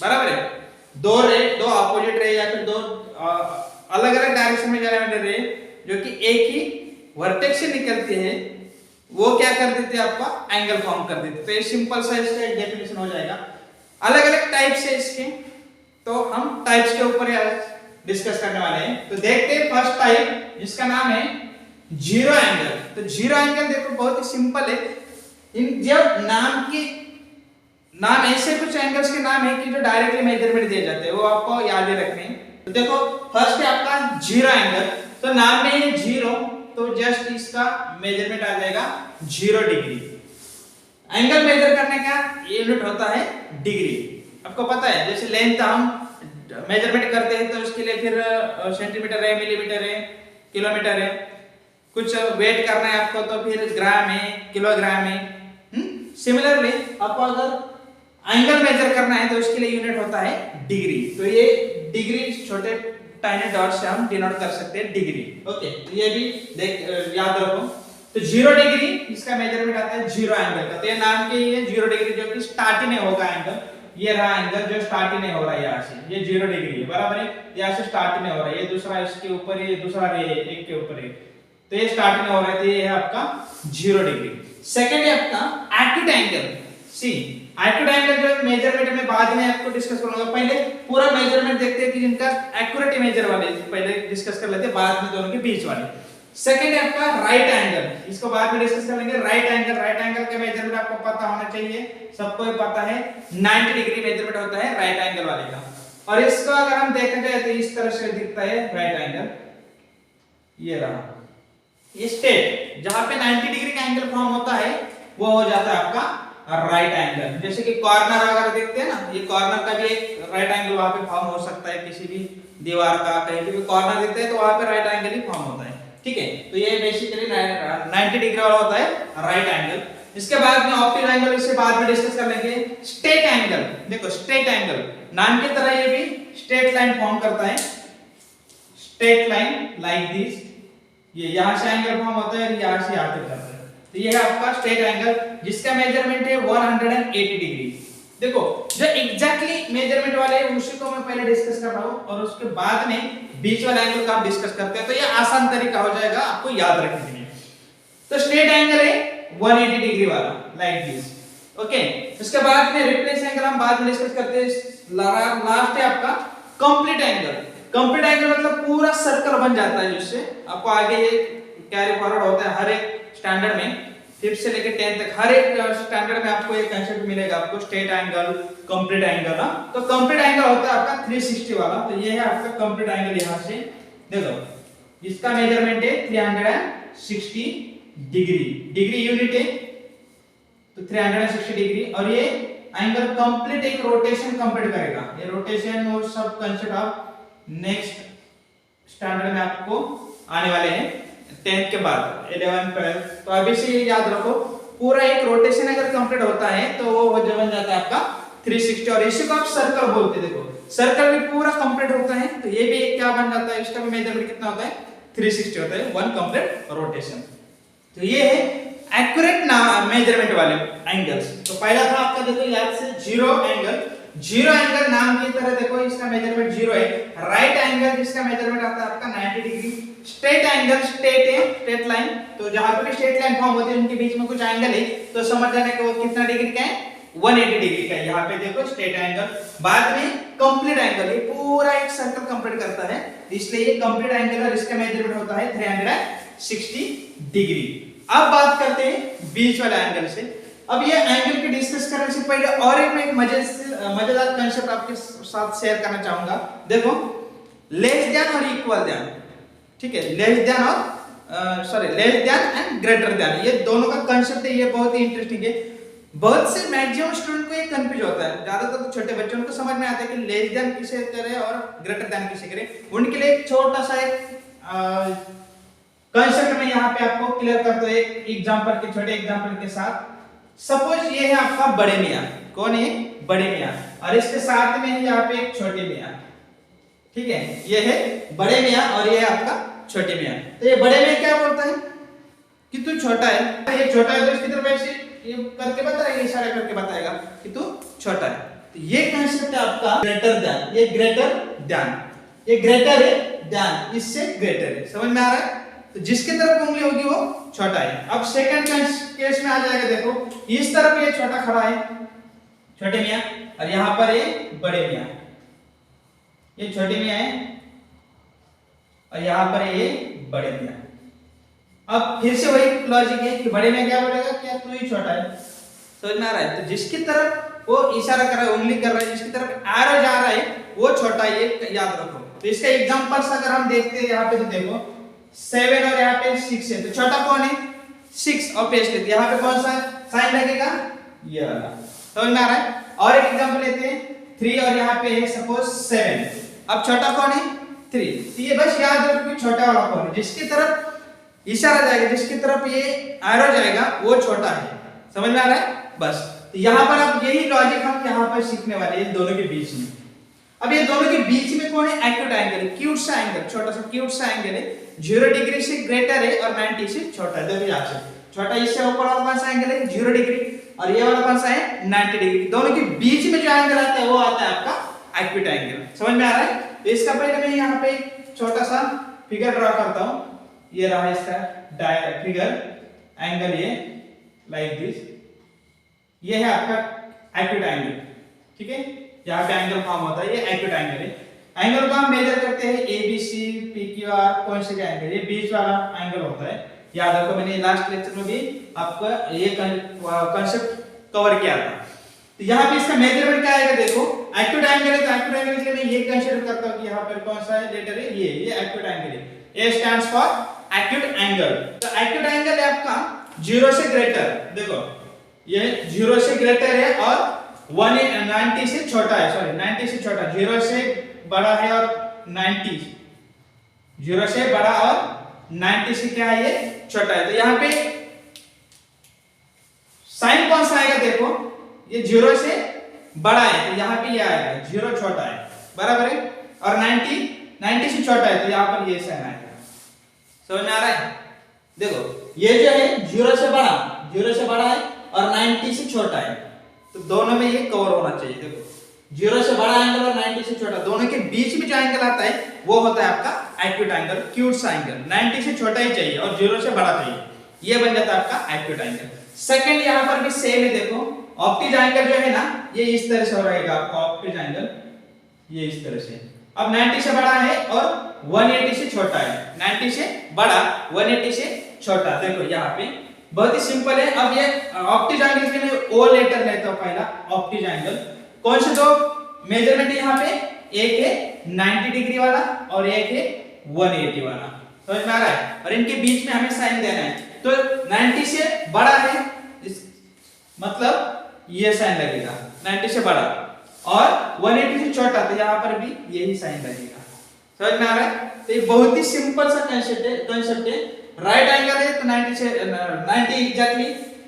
बराबर है। दो अपोजिट रे या फिर दो अलग अलग डायरेक्शन में जाने वाले रे जो कि एक ही वर्टेक्स से निकलती है, वो क्या कर देते हैं, आपका एंगल फॉर्म कर देते हैं। तो ये सिंपल सा इसका एक डेफिनेशन हो जाएगा। अलग अलग टाइप्स है इसके, तो हम टाइप्स के ऊपर डिस्कस करने वाले हैं। तो देखते हैं फर्स्ट टाइप जिसका नाम है जीरो एंगल। तो जीरो एंगल देखो बहुत ही सिंपल है। इन जब नाम ऐसे कुछ एंगल्स के नाम है कि जो डायरेक्टली मेजरमेंट दिए जाते हैं, वो आपको याद ही रखने हैं। तो देखो फर्स्ट है आपका जीरो एंगल। तो नाम में है जीरो, तो जस्ट इसका मेजरमेंट आ जाएगा 0 डिग्री। एंगल मेजर करने का यूनिट होता है डिग्री। आपको पता है जैसे लेंथ हम मेजरमेंट करते हैं तो उसके लिए फिर सेंटीमीटर है, मिलीमीटर है, किलोमीटर है। कुछ वेट करना है आपको तो फिर ग्राम है, किलोग्राम है। सिमिलरली आपको अगर एंगल मेजर करना है तो उसके लिए यूनिट होता है डिग्री। तो ये डिग्री छोटे टाइनी डॉट से हम डिनोट कर सकते हैं डिग्री। ओके, तो ये भी याद रखो। तो 0 डिग्री इसका मेजरमेंट आता है जीरो एंगल का। तो ये नाम के ये 0 डिग्री जो कि स्टार्ट ही नहीं होगा एंगल। ये रहा एंगल जो स्टार्ट ही नहीं हो रहा है यहाँ से, ये 0 डिग्री है, बराबर है। यहाँ से स्टार्ट ही नहीं हो रहा है, ये दूसरा इसके ऊपर, ये दूसरा रे एक के ऊपर है, तो ये स्टार्ट नहीं हो रहा है। तो ये है आपका 0 डिग्री। सेकंड है आपका एक्यूट एंगल। सी एक्यूट एंगल जो मेजरमेंट में बाद में आपको डिस्कस करूंगा, पहले पूरा मेजरमेंट देखते हैं कि जिनका एक्यूरेट मेजर वाले पहले डिस्कस कर लेते हैं, बाद में दोनों के बीच वाले। सेकंड है आपका राइट एंगल, इसको बाद में डिस्कस करेंगे। राइट एंगल का मेजरमेंट आपको पता होना चाहिए, सबको ही पता है 90 डिग्री मेजरमेंट होता है राइट एंगल वाले का। और इसको अगर हम देखा जाए तो इस तरह से दिखता है राइट एंगल। ये रहा ये स्टेट जहां पे 90 डिग्री का एंगल फॉर्म होता है वो हो जाता है आपका राइट एंगल। जैसे कि कॉर्नर अगर देखते हैं ना, ये कॉर्नर का भी एक राइट एंगल वहां पे फॉर्म हो सकता है, किसी भी दीवार का कहीं पे भी कॉर्नर दिखता है तो वहां पे राइट एंगल ही फॉर्म होता है। ठीक है, तो ये बेसिकली 90 डिग्री वाला होता है राइट एंगल। इसके बाद में ऑप्टिक एंगल, इसे बाद में डिस्कस कर लेंगे। स्ट्रेट एंगल, देखो स्ट्रेट एंगल नाम की तरह ये भी स्ट्रेट लाइन फॉर्म करता है। स्ट्रेट लाइन लाइक दिस, ये यहां से एंगल फॉर्म होता है और यहां से यहां तक जाता है। तो ये है आपका स्ट्रेट एंगल जिसका मेजरमेंट है 180 डिग्री। देखो जो एग्जैक्टली मेजरमेंट वाले है उसी को मैं पहले डिस्कस कर रहा हूं और उसके बाद में बीच वाला एंगल का हम डिस्कस करते हैं, तो ये आसान तरीका हो जाएगा आपको याद रखने के लिए। तो स्ट्रेट एंगल है 180 डिग्री वाला लाइक दिस। ओके, इसके बाद में रिप्लेस एंगल हम बाद में डिस्कस करते हैं। लास्ट है आपका कंप्लीट एंगल। कंप्लीट एंगल मतलब पूरा सर्कल बन जाता है, जिससे आपको आगे ये कैरी फॉरवर्ड होता है हर एक स्टैंडर्ड में, 5th से लेकर 10th तक हर एक स्टैंडर्ड में आपको एक कांसेप्ट मिलेगा, आपको स्ट्रेट एंगल, कंप्लीट एंगल ना। तो कंप्लीट एंगल होता है आपका 360 वाला। तो ये है आपका कंप्लीट एंगल। यहां से देखो इसका मेजरमेंट है 360 डिग्री, डिग्री यूनिट है तो 360 डिग्री। और ये एंगल कंप्लीट एक रोटेशन कंप्लीट करेगा। ये रोटेशन और सब कांसेप्ट आप नेक्स्ट स्टैंडर्ड में आपको आने वाले हैं 10th के बाद 11 12। तो अभी से ये याद रखो, पूरा एक रोटेशन अगर कंप्लीट होता है तो वो बन जाता है आपका 360। और इसी को आप सर्कल बोलते हैं। देखो सर्कल भी पूरा कंप्लीट होता है तो ये भी एक क्या बन जाता है, इसका भी मेजरमेंट कितना होता है 360 होता है, वन कंप्लीट रोटेशन। तो ये है एक्यूरेट मेजरमेंट वाले एंगल्स। तो पहला था आपका देखो याद से जीरो एंगल। जीरो एंगल नाम की तरह देखो इसका मेजरमेंट 0 है। राइट एंगल जिसका मेजरमेंट आता है आपका 90 डिग्री। स्ट्रेट एंगल, स्ट्रेट है स्ट्रेट लाइन, तो जहां पे भी स्ट्रेट लाइन फॉर्म होती है उनके बीच में कुछ एंगल है तो समझ जाने को कितना डिग्री का है, 180 डिग्री का है। यहाँ पे देखो स्ट्रेट एंगल। बाद में कंप्लीट एंगल, ये पूरा एक सर्कल कंप्लीट करता है इसलिए ये कंप्लीट एंगल और इसका मेजरमेंट होता है 360 डिग्री। अब बात करते हैं बीच वाला एंगल से। अब ये एंगल की डिस्कस करने से पहले और एक मैं एक मजेदार कांसेप्ट आपके साथ शेयर करना चाहूंगा। देखो लेस देन और इक्वल देन, ठीक है, लेस देन और less than and greater than, ये दोनों का कांसेप्ट है, ये बहुत ही इंटरेस्टिंग है। बहुत से मैक्सिमम स्टूडेंट को ये कंफ्यूज होता है, ज्यादातर तो छोटे बच्चों को समझ में आता है कि लेस देन किसे करे और ग्रेटर देन किसे करे। उनके लिए एक छोटा सा एक कांसेप्ट में यहाँ पे आपको क्लियर करता है एक एग्जांपल के, छोटे एग्जांपल के साथ। सपोज ये है आपका बड़े मियां, कौन है बड़े मियां, और इसके साथ में है यहाँ पे एक छोटे मियां, ठीक है, ये है बड़े मियां और ये है आपका छोटे मियां। तो ये बड़े मियां क्या बोलता है कि तू छोटा है, ये छोटा है तो इसकी तरफ ऐसे ये करके बताएगा, इशारा करके बताएगा कि तू छोटा है। तो ये कंसेप्ट है आपका ग्रेटर दैन, ये ग्रेटर दैन, ये ग्रेटर है दैन, इससे ग्रेटर है, समझ में आ रहा है? तो जिसकी तरफ उंगली होगी वो छोटा है। अब सेकंड केस में आ जाएगा, देखो इस तरफ ये छोटा खड़ा है, छोटे मियां, और यहां पर ये बड़े मियां, ये छोटे मियां है और यहां पर ये बड़े मियां। अब फिर से वही लॉजिक है कि बड़े में क्या बोलेगा, क्या तू ही छोटा है, समझ में आ रहा है? तो जिसकी तरफ वो इशारा कर रहा है, उंगली कर रहा है, जिसकी तरफ एरो जा रहा है वो छोटा है, ये याद रखो। तो इसका एग्जांपल्स अगर हम देखते हैं यहाँ पे, तो देखो 7 और यहाँ पे 6 है, तो छोटा कौन है? 6, और पेश लेते यहाँ पे कौन सा साइन लगेगा? ये वाला, समझ में आ रहा है? और एक एग्जांपल लेते हैं 3 और यहाँ पे है सपोज 7, अब छोटा कौन है? 3। तो ये बस याद रखो कि छोटा वाला कौन है, जिसकी तरफ इशारा जाएगा, जिसकी तरफ ये एरो जाएगा वो छोटा है, समझ में आ रहा है? बस तो यहाँ पर अब यही लॉजिक हम यहाँ पर सीखने वाले हैं दोनों के बीच में। अब ये दोनों के बीच में कौन है? एक्यूट एंगल है, क्यूट सा एंगल, छोटा सा क्यूट सा एंगल है, 0 डिग्री से ग्रेटर है और 90 से छोटा है। देखो यहाँ से छोटा, इससे ऊपर वाला कौन सा एंगल है? 0 डिग्री, और ये वाला कौन सा है? 90 डिग्री। दोनों के बीच में जो एंगल आता है वो आता है आपका एक्यूट एंगल, समझ में आ रहा है? तो इसका पहले मैं यहाँ पे छोटा सा फिगर ड्रॉ करता हूँ, ये रहा इसका फिगर एंगल, ये लाइक दिस, ये है आपका एक्यूट एंगल, ठीक है? यहाँ पे एंगल फॉर्म होता है, ये एक्यूट एंगल है। एंगल को हम मेजर करते हैं ABC, PQR, कौन से एंगल, ये बीच वाला एंगल होता है, याद रखो। मैंने लास्ट लेक्चर में भी आपका ये कांसेप्ट कवर किया था। तो यहाँ पे इसका मेजरमेंट क्या आएगा, देखो एक्यूट एंगल है, तो एक्यूट एंगल के लिए मैं ये कंसीडर करता हूँ कि यहाँ पर कौन सा लेटर है, ये एक्यूट एंगल है, A stands for acute angle। तो acute angle है आपका 0 से ग्रेटर, देखो ये 0 से ग्रेटर है और 190 से छोटा है, सॉरी 90 से छोटा, 0 से बड़ा है और 90, 0 से बड़ा और 90 से क्या है, ये छोटा है। तो यहाँ पे साइन कौन सा आएगा, देखो ये 0 से बड़ा है तो यहाँ पे ये आएगा, 0 छोटा है, बराबर है, और 90 से छोटा है तो यहाँ पर ये साइन आएगा, समझ में आ रहा है? देखो ये जो है 0 से बड़ा है और 90 से छोटा है, तो दोनों में ये कवर होना चाहिए। देखो 0 से बड़ा एंगल और 90 से छोटा, दोनों के बीच में जो एंगल आता है वो होता है आपका एक्यूट एंगल, क्यूट सा एंगल। 90 से छोटा ही चाहिए और 0 से बड़ा चाहिए, ये बन जाता है आपका एक्यूट एंगल। सेकंड यहाँ पर भी सेम है, देखो ऑप्टिज एंगल जो है ना, ये इस तरह से हो रहेगा आपका ऑप्टिज एंगल, ये इस तरह से। अब 90 से बड़ा है और 180 से छोटा है, 90 से बड़ा 180 से छोटा, देखो यहाँ पे बहुत ही सिंपल है। अब ये ऑप्टिज एंगल के लिए ओ लेटर लेता हूं, पहला ऑप्टिज एंगल। कौन से दो मेजरमेंट है यहाँ पे? एक है 90 डिग्री वाला और एक है 180 वाला, समझ में आ रहा है? और इनके बीच में हमें साइन देना है, तो 90 से बड़ा है मतलब ये साइन लगेगा 90 से बड़ा, और 180 से छोटा तो यहाँ पर भी यही साइन लगेगा, समझ में आ रहा है? तो ये बहुत ही सिंपल सा कांसेप्ट है। राइट एंगल है तो 90 से 90 एग्जैक्टली,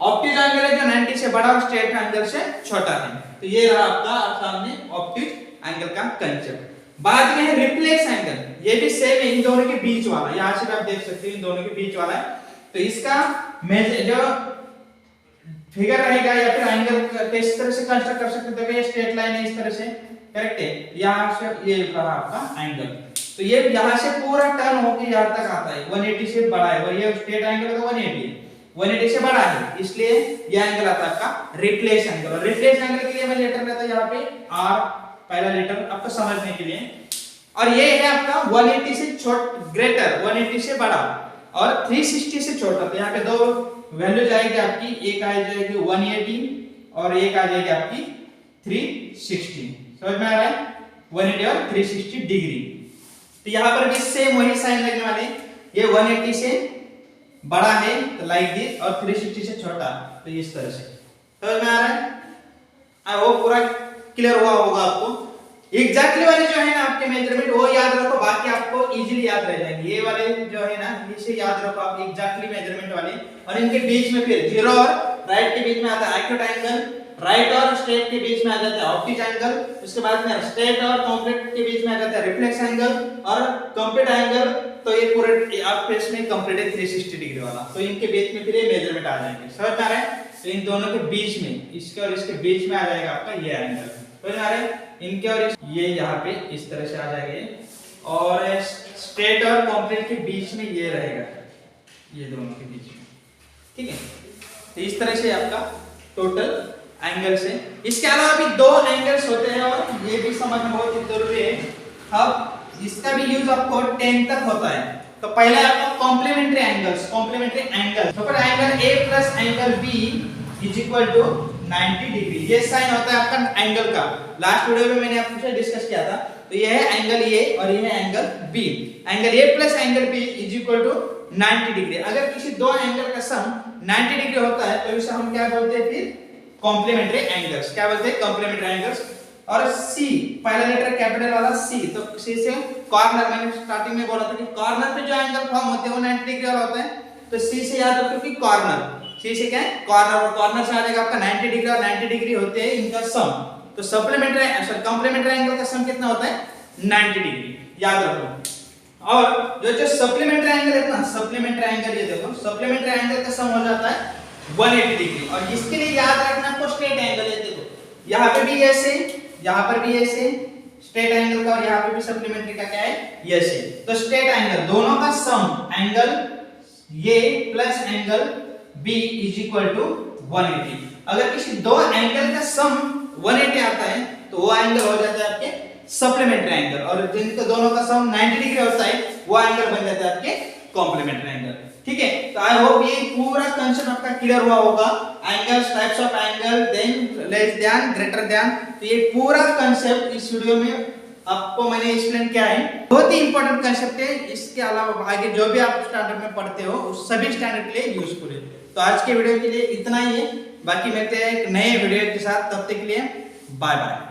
ऑप्टिज एंगल है जो 90 से बड़ा और स्ट्रेट एंगल से छोटा है। तो ये रहा आपका सामने ऑप्टिज एंगल का कांसेप्ट। बाद में है रिफ्लेक्स एंगल, ये भी सेम है, इन दोनों के बीच वाला, यहाँ से भी आप देख सकते हो इन दोनों के बीच वाला है। तो इसका जो फिगर रहेगा या फिर एंगल किस तरह से कंस्ट्रक्ट कर सकते हो, देखो ये स्ट्रेट लाइन है इस तरह से, करेक्ट है, यहाँ से ये रहा आपका एंगल, तो ये यहाँ से पूरा टर्न होकर यहाँ तक आता है, 180 से बड़ा है, और ये स्ट्रेट एंगल तो 180 से बड़ा है, इसलिए ये एंगल आता है आपका रिफ्लेक्स एंगल। और रिफ्लेक्स एंगल के लिए मैं लेटर लेता हूं यहाँ पे R, पहला लेटर आपको समझने के लिए, और ये है आपका 180 से ग्रेटर, 180 से बड़ा और 360 से छोटा। तो यहाँ पे दो वैल्यू जाएगी आपकी, एक आ जाएगी 180 और एक आ जाएगी आपकी 360, समझ में आ रहा है? 180 और 360 डिग्री। तो यहाँ पर भी सेम वही साइन लगने वाले, ये 180 से बड़ा है तो लाइक दिस, और 360 से छोटा तो इस तरह से, समझ में आ रहा है? वो पूरा क्लियर हुआ होगा आपको। एग्जैक्टली वाले जो है ना आपके मेजरमेंट वो याद रखो, बाकी आपको इजीली याद रह जाएंगे। ये वाले जो है ना इसे याद रखो आप, एग्जैक्टली मेजरमेंट वाले, और इनके बीच में फिर 0 और राइट के बीच में आता है एक्यूट एंगल, राइट और स्ट्रेट के बीच में आ जाता है ऑप्टिज एंगल, उसके बाद में स्ट्रेट और कंप्लीट के बीच में आ जाता है रिफ्लेक्स एंगल, और कंप्लीट एंगल तो ये पूरे आपके इसमें कंप्लीट है 360 डिग्री वाला, तो इनके बीच में फिर ये मेजरमेंट आ जाएंगे, समझ में आ रहा है? तो इन दोनों के बीच में, इसके और इसके बीच में आ जाएगा आपका ये एंगल, समझ में आ रहा है? इनके और ये यहाँ पे इस तरह से आ जाएंगे और स्ट्रेट और कॉम्प्लेट के बीच में ये रहेगा, ये दोनों के बीच में, ठीक है। तो इस तरह से आपका टोटल एंगल्स है। इसके अलावा भी दो एंगल्स होते हैं और ये भी समझना बहुत ही जरूरी है। अब इसका भी यूज आपको 10 तक होता है। तो पहला आपका कॉम्प्लीमेंट्री एंगल्स, कॉम्प्लीमेंट्री एंगल, तो angle A plus angle B is equal to 90 degree. ये साइन होता है आपका एंगल का। लास्ट वीडियो में मैंने आपसे डिस्कस किया था। तो ये है एंगल A और ये है angle B। Angle A plus angle B is equal to 90 degree. अगर किसी दो एंगल का सम 90 डिग्री होता है तो इसे हम क्या बोलते हैं फिर? Complementary angles. क्या बोलते हैं? Complementary angles. और C, पहला लेटर कैपिटल वाला C, तो C से कॉर्नर, मैंने स्टार्टिंग में बोला था कि कॉर्नर पे जो एंगल फॉर्म होते हैं वो 90 डिग्री वाला होता है। तो C से याद रखो कि कॉर्नर, C से क्या है? कॉर्नर, और कॉर्नर से आ जाएगा आपका 90 डिग्री, और 90 डिग्री होते हैं इनका सम। तो सप्लीमेंट्री सॉरी कॉम्प्लीमेंट्री एंगल का सम कितना होता है? 90 डिग्री, याद रखो। और जो सप्लीमेंट्री एंगल है ना, सप्लीमेंट्री एंगल, ये देखो सप्लीमेंट्री एंगल का सम हो जाता है 180 डिग्री। और इसके लिए याद रखना आपको स्ट्रेट एंगल है, देखो यहाँ पे भी ऐसे, यहाँ पर भी ऐसे स्ट्रेट एंगल का, और यहाँ पे भी सप्लीमेंट्री का क्या है? ऐसे। तो स्ट्रेट एंगल दोनों का sum, angle A plus angle B is equal to 180। अगर किसी दो एंगल का सम 180 आता है तो वो एंगल हो जाता है आपके सप्लीमेंट्री एंगल, और जिनका दोनों का सम 90 डिग्री होता है वो एंगल बन जाता है आपके कॉम्प्लीमेंट्री एंगल, ठीक है। तो आई होप ये पूरा कंसेप्ट आपका क्लियर हुआ होगा। Angles, types of angle, than less than, greater than, तो ये पूरा कंसेप्ट इस वीडियो में आपको मैंने एक्सप्लेन किया है। बहुत ही इंपॉर्टेंट कंसेप्ट है। इसके अलावा आगे जो भी आप स्टैंडर्ड में पढ़ते हो उस सभी स्टैंडर्ड के लिए यूजफुल है। तो आज के वीडियो के लिए इतना ही है, बाकी मिलते हैं एक नए वीडियो के साथ, तब तक के लिए बाय बाय।